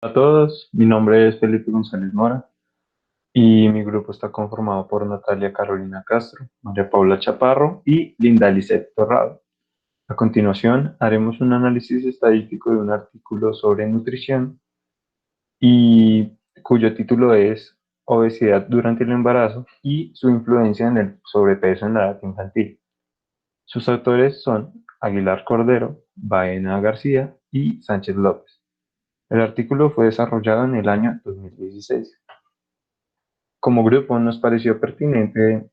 Hola a todos, mi nombre es Felipe González Mora y mi grupo está conformado por Natalia Carolina Castro, María Paula Chaparro y Linda Lisset Torrado. A continuación, haremos un análisis estadístico de un artículo sobre nutrición y cuyo título es Obesidad durante el embarazo y su influencia en el sobrepeso en la edad infantil. Sus autores son Aguilar Cordero, Baena García y Sánchez López. El artículo fue desarrollado en el año 2016. Como grupo nos pareció pertinente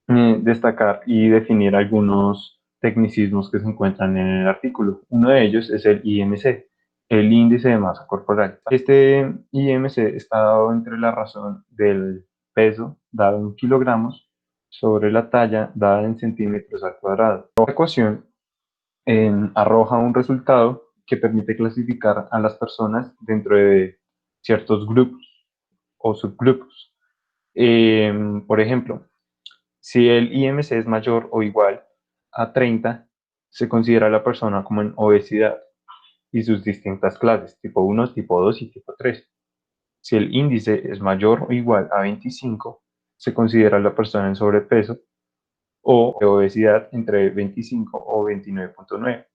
destacar y definir algunos tecnicismos que se encuentran en el artículo. Uno de ellos es el IMC, el índice de masa corporal. Este IMC está dado entre la razón del peso dado en kilogramos sobre la talla dada en centímetros al cuadrado. La ecuación arroja un resultado que permite clasificar a las personas dentro de ciertos grupos o subgrupos. Por ejemplo, si el IMC es mayor o igual a 30, se considera a la persona como en obesidad y sus distintas clases, tipo 1, tipo 2 y tipo 3. Si el índice es mayor o igual a 25, se considera a la persona en sobrepeso o de obesidad entre 25 o 29.9.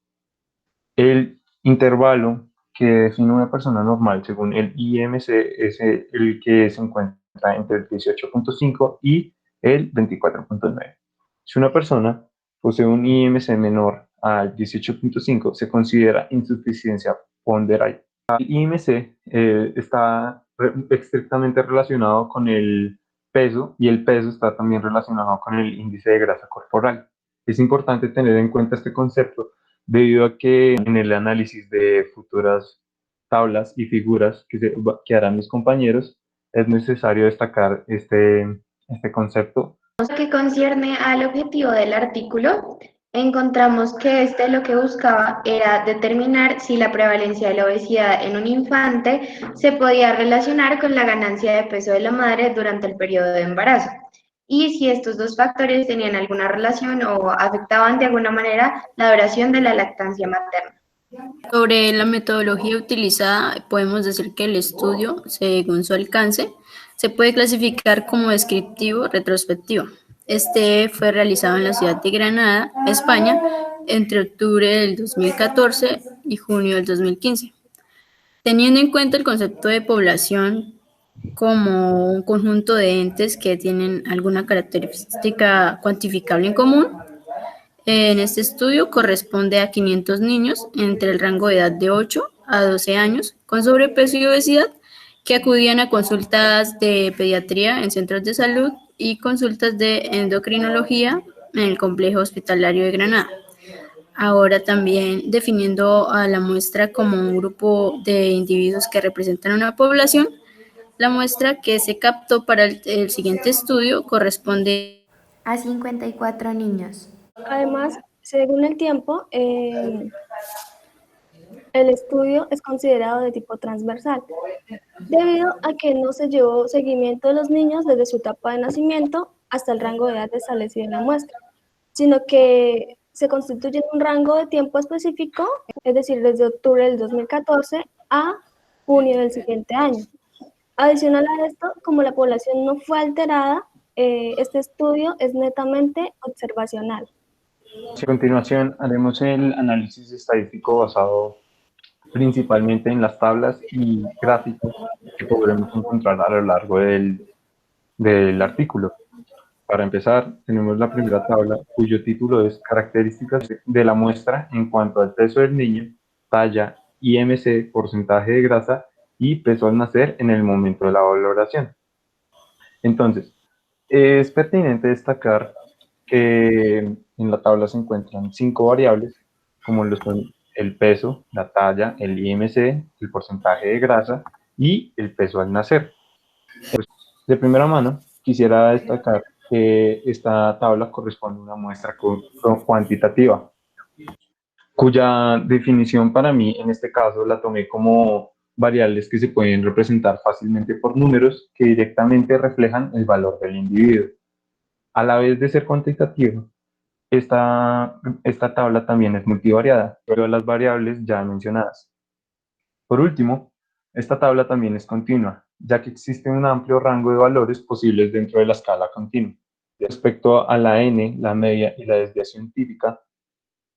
El intervalo que define una persona normal según el IMC es el que se encuentra entre el 18.5 y el 24.9. Si una persona posee un IMC menor al 18.5, se considera insuficiencia ponderal. El IMC está estrictamente relacionado con el peso y el peso está también relacionado con el índice de grasa corporal. Es importante tener en cuenta este concepto debido a que en el análisis de futuras tablas y figuras que harán mis compañeros es necesario destacar este concepto. Que concierne al objetivo del artículo, encontramos que este lo que buscaba era determinar si la prevalencia de la obesidad en un infante se podía relacionar con la ganancia de peso de la madre durante el periodo de embarazo y si estos dos factores tenían alguna relación o afectaban de alguna manera la duración de la lactancia materna. Sobre la metodología utilizada, podemos decir que el estudio, según su alcance, se puede clasificar como descriptivo retrospectivo. Este fue realizado en la ciudad de Granada, España, entre octubre del 2014 y junio del 2015. Teniendo en cuenta el concepto de población como un conjunto de entes que tienen alguna característica cuantificable en común, en este estudio corresponde a 500 niños entre el rango de edad de 8 a 12 años con sobrepeso y obesidad que acudían a consultas de pediatría en centros de salud y consultas de endocrinología en el complejo hospitalario de Granada. Ahora también definiendo a la muestra como un grupo de individuos que representan una población, la muestra que se captó para el siguiente estudio corresponde a 54 niños. Además, según el tiempo, el estudio es considerado de tipo transversal, debido a que no se llevó seguimiento de los niños desde su etapa de nacimiento hasta el rango de edad establecido en la muestra, sino que se constituye en un rango de tiempo específico, es decir, desde octubre del 2014 a junio del siguiente año. Adicional a esto, como la población no fue alterada, este estudio es netamente observacional. A continuación, haremos el análisis estadístico basado principalmente en las tablas y gráficos que podremos encontrar a lo largo del artículo. Para empezar, tenemos la primera tabla, cuyo título es Características de la muestra en cuanto al peso del niño, talla, IMC, porcentaje de grasa y peso al nacer en el momento de la valoración. Entonces, es pertinente destacar que en la tabla se encuentran 5 variables, como lo son el peso, la talla, el IMC, el porcentaje de grasa y el peso al nacer. Pues, de primera mano, quisiera destacar que esta tabla corresponde a una muestra cuantitativa, cuya definición para mí en este caso la tomé como variables que se pueden representar fácilmente por números que directamente reflejan el valor del individuo. A la vez de ser cuantitativa, esta tabla también es multivariada, pero las variables ya mencionadas. Por último, Esta tabla también es continua, ya que existe un amplio rango de valores posibles dentro de la escala continua. Respecto a la n, la media y la desviación típica,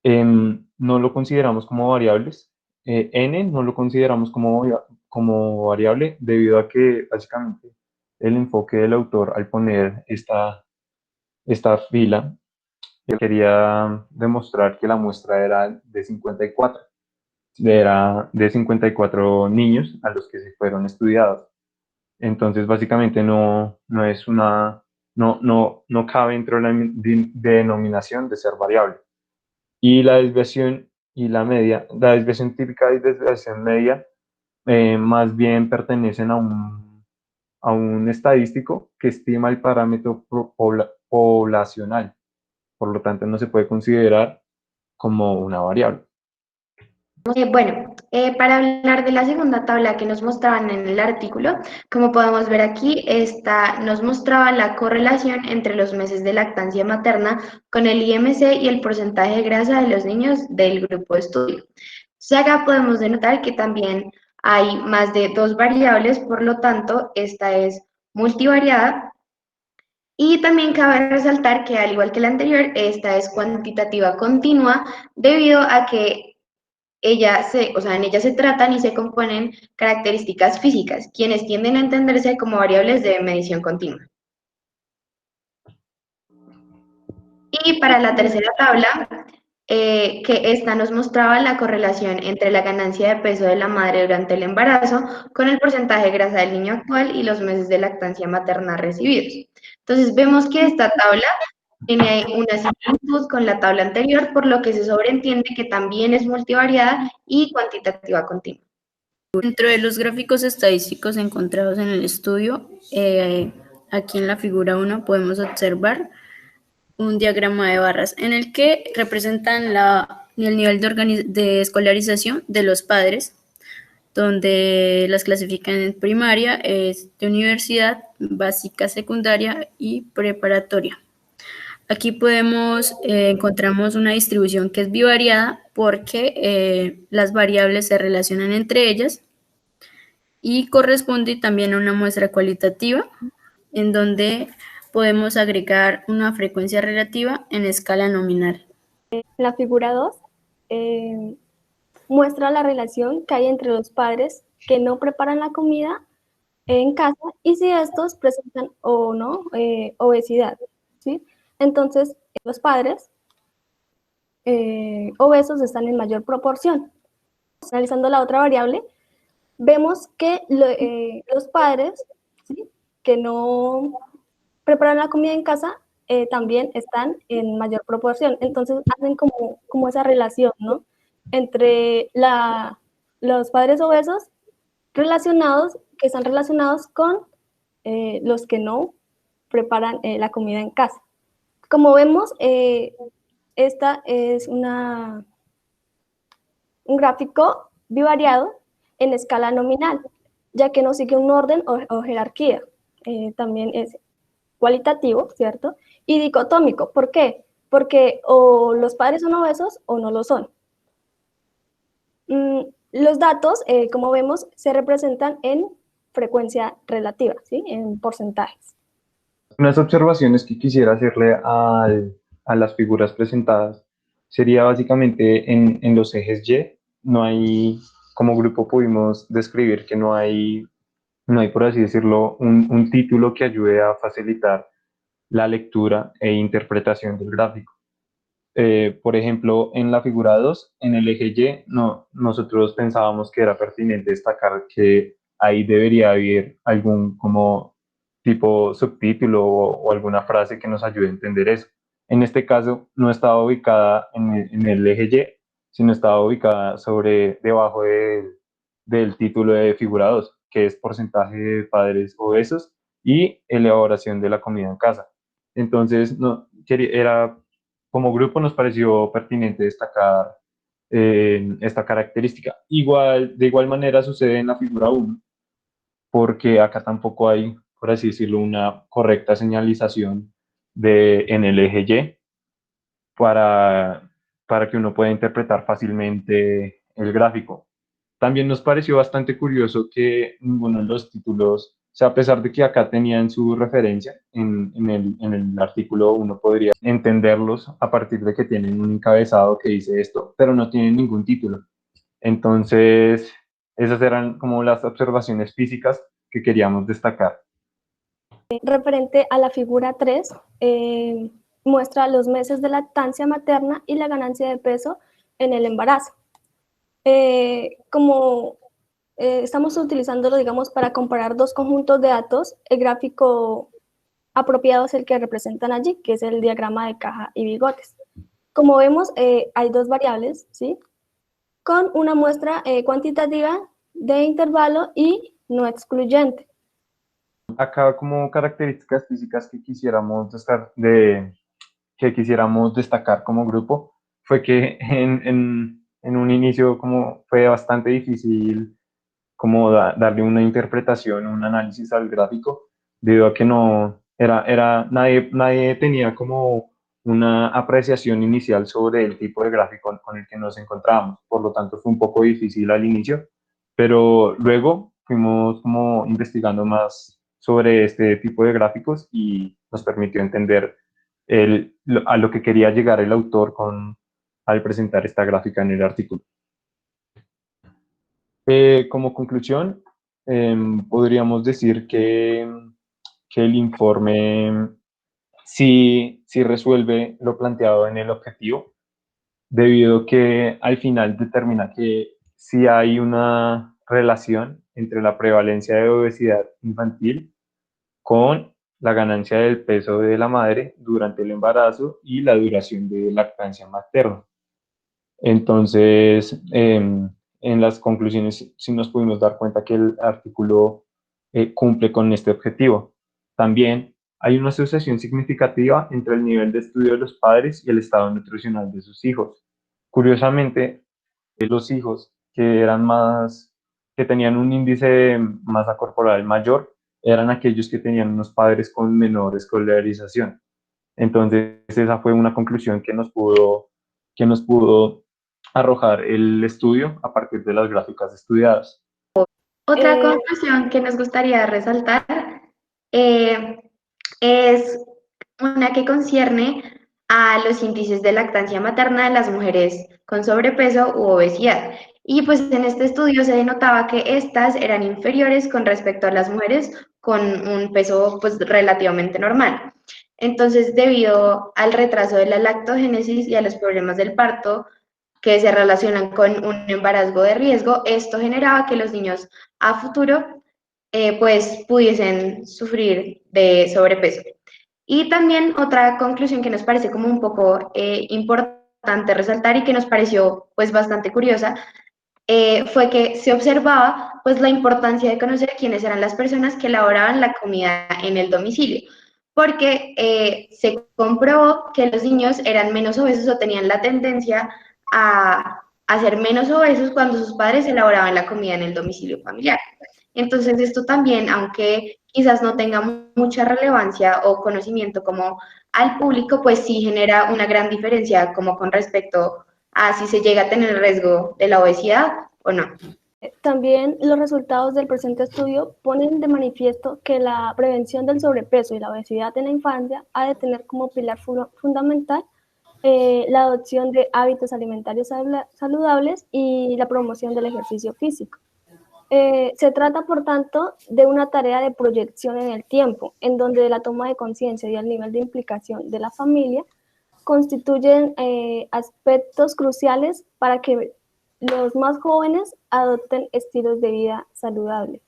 no lo consideramos como variables. N no lo consideramos como variable debido a que básicamente el enfoque del autor al poner esta fila quería demostrar que la muestra era de 54. Era de 54 niños a los que se fueron estudiados. Entonces, básicamente no es no cabe dentro de la denominación de ser variable. Y la desviación y la media, la desviación típica y desviación media, más bien pertenecen a un estadístico que estima el parámetro poblacional. Por lo tanto, no se puede considerar como una variable. Bueno, para hablar de la segunda tabla que nos mostraban en el artículo, como podemos ver aquí, esta nos mostraba la correlación entre los meses de lactancia materna con el IMC y el porcentaje de grasa de los niños del grupo de estudio. Entonces acá podemos denotar que también hay más de 2 variables, por lo tanto, esta es multivariada. Y también cabe resaltar que, al igual que la anterior, esta es cuantitativa continua debido a que en ella se tratan y se componen características físicas, quienes tienden a entenderse como variables de medición continua. Y para la tercera tabla, que esta nos mostraba la correlación entre la ganancia de peso de la madre durante el embarazo con el porcentaje de grasa del niño actual y los meses de lactancia materna recibidos. Entonces vemos que esta tabla tiene una similitud con la tabla anterior, por lo que se sobreentiende que también es multivariada y cuantitativa continua. Dentro de los gráficos estadísticos encontrados en el estudio, aquí en la figura 1 podemos observar un diagrama de barras en el que representan el nivel de escolarización de los padres, donde las clasifican en primaria, de universidad, básica, secundaria y preparatoria. Aquí encontramos una distribución que es bivariada porque las variables se relacionan entre ellas y corresponde también a una muestra cualitativa en donde podemos agregar una frecuencia relativa en escala nominal. La figura 2 muestra la relación que hay entre los padres que no preparan la comida en casa y si estos presentan o no obesidad, ¿sí? Entonces, los padres obesos están en mayor proporción. Analizando la otra variable, vemos que los padres, ¿sí?, que no preparan la comida en casa también están en mayor proporción. Entonces hacen como esa relación, ¿no?, entre los padres obesos que están relacionados con los que no preparan la comida en casa. Como vemos, esta es un gráfico bivariado en escala nominal, ya que no sigue un orden o jerarquía. También es cualitativo, ¿cierto? Y dicotómico. ¿Por qué? Porque o los padres son obesos o no lo son. Los datos, como vemos, se representan en frecuencia relativa, ¿sí?, en porcentajes. Unas observaciones que quisiera hacerle a las figuras presentadas sería básicamente en los ejes Y, no hay, como grupo pudimos describir que no hay, por así decirlo, un título que ayude a facilitar la lectura e interpretación del gráfico. Por ejemplo, en la figura 2, en el eje Y, nosotros pensábamos que era pertinente destacar que ahí debería haber algún como tipo subtítulo o alguna frase que nos ayude a entender eso. En este caso, no estaba ubicada en el eje Y, sino estaba ubicada debajo del título de figura 2, que es porcentaje de padres obesos y elaboración de la comida en casa. Entonces, como grupo nos pareció pertinente destacar esta característica. De igual manera sucede en la figura 1, porque acá tampoco hay, por así decirlo, una correcta señalización en el eje Y para que uno pueda interpretar fácilmente el gráfico. También nos pareció bastante curioso que ninguno de los títulos, o sea, a pesar de que acá tenían su referencia en el artículo, uno podría entenderlos a partir de que tienen un encabezado que dice esto, pero no tienen ningún título. Entonces, esas eran como las observaciones físicas que queríamos destacar. Referente a la figura 3, muestra los meses de lactancia materna y la ganancia de peso en el embarazo. Como estamos utilizándolo, digamos, para comparar dos conjuntos de datos, el gráfico apropiado es el que representan allí, que es el diagrama de caja y bigotes. Como vemos, hay dos variables, ¿sí? Con una muestra cuantitativa de intervalo y no excluyente. Acá como características físicas que quisiéramos destacar como grupo fue que en un inicio como fue bastante difícil como darle una interpretación, un análisis al gráfico, debido a que no nadie tenía como una apreciación inicial sobre el tipo de gráfico con el que nos encontrábamos. Por lo tanto, fue un poco difícil al inicio, pero luego fuimos como investigando más sobre este tipo de gráficos y nos permitió entender a lo que quería llegar el autor al presentar esta gráfica en el artículo. Como conclusión, podríamos decir que el informe sí resuelve lo planteado en el objetivo, debido a que al final determina que sí hay una relación entre la prevalencia de obesidad infantil con la ganancia del peso de la madre durante el embarazo y la duración de lactancia materna. Entonces, en las conclusiones sí nos pudimos dar cuenta que el artículo cumple con este objetivo. También hay una asociación significativa entre el nivel de estudio de los padres y el estado nutricional de sus hijos. Curiosamente, los hijos que tenían un índice de masa corporal mayor, eran aquellos que tenían unos padres con menor escolarización. Entonces, esa fue una conclusión que nos pudo arrojar el estudio a partir de las gráficas estudiadas. Otra conclusión que nos gustaría resaltar es una que concierne a los índices de lactancia materna de las mujeres con sobrepeso u obesidad. Y pues en este estudio se denotaba que estas eran inferiores con respecto a las mujeres con un peso pues relativamente normal. Entonces, debido al retraso de la lactogénesis y a los problemas del parto que se relacionan con un embarazo de riesgo, esto generaba que los niños a futuro pues pudiesen sufrir de sobrepeso. Y también otra conclusión que nos parece como un poco importante resaltar y que nos pareció pues bastante curiosa fue que se observaba pues la importancia de conocer quiénes eran las personas que elaboraban la comida en el domicilio, porque se comprobó que los niños eran menos obesos o tenían la tendencia a ser menos obesos cuando sus padres elaboraban la comida en el domicilio familiar. Entonces esto también, aunque quizás no tenga mucha relevancia o conocimiento como al público, pues sí genera una gran diferencia como con respecto a si se llega a tener el riesgo de la obesidad o no. También los resultados del presente estudio ponen de manifiesto que la prevención del sobrepeso y la obesidad en la infancia ha de tener como pilar fundamental la adopción de hábitos alimentarios saludables y la promoción del ejercicio físico. Se trata, por tanto, de una tarea de proyección en el tiempo, en donde la toma de conciencia y el nivel de implicación de la familia constituyen aspectos cruciales para que los más jóvenes adopten estilos de vida saludables.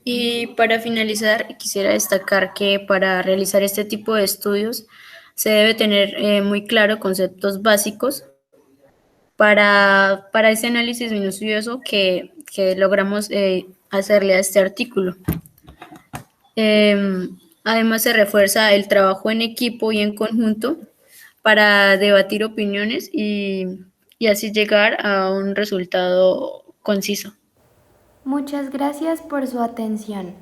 Y para finalizar, quisiera destacar que para realizar este tipo de estudios se debe tener muy claro conceptos básicos para ese análisis minucioso que logramos hacerle a este artículo. Además, se refuerza el trabajo en equipo y en conjunto para debatir opiniones y así llegar a un resultado conciso. Muchas gracias por su atención.